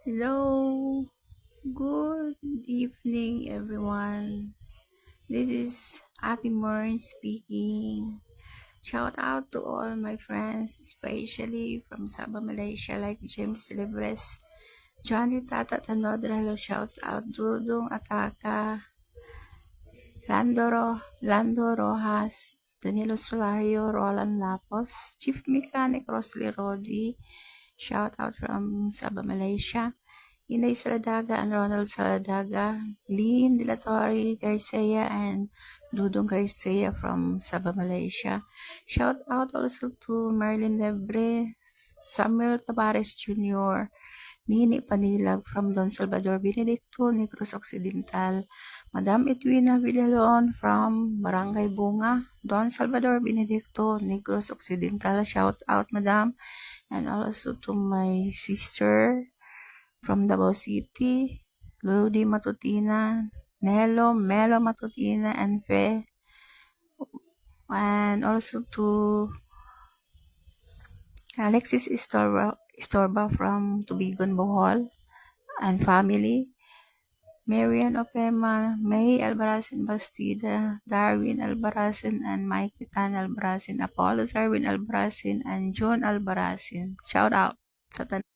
Hello, good evening, everyone. This is Ate Maureen speaking. Shout out to all my friends, especially from Sabah, Malaysia, like James Libres, Johnny Tata Tanodra. Hello, shout out Dudong Ataka, Lando Rojas, Danilo Solario, Roland Lapos, Chief Mechanic Rosley Rodi. Shout out from Sabah, Malaysia. Inday Saladaga and Ronald Saladaga, Lynn De La Torre Garcia and Dudong Garcia from Sabah, Malaysia. Shout out also to Marilyn Lebre, Samuel Tabares Jr., Nini Panilag from Don Salvador Benedicto, Negros Occidental, Madam Edwina Villalon from Barangay Bunga, Don Salvador Benedicto, Negros Occidental. Shout out, Madam, and also to my sister from Davao City, Lodi Matutina, Melo Matutina, and Fe, and also to Alexis Istorba from Tubigon, Bohol, and family, Marian Opema, May Albarazin Bastida, Darwin Albarazin, and Mikey Tan Albarazin, Apollo Darwin Albarazin, and John Albarazin. Shout out sa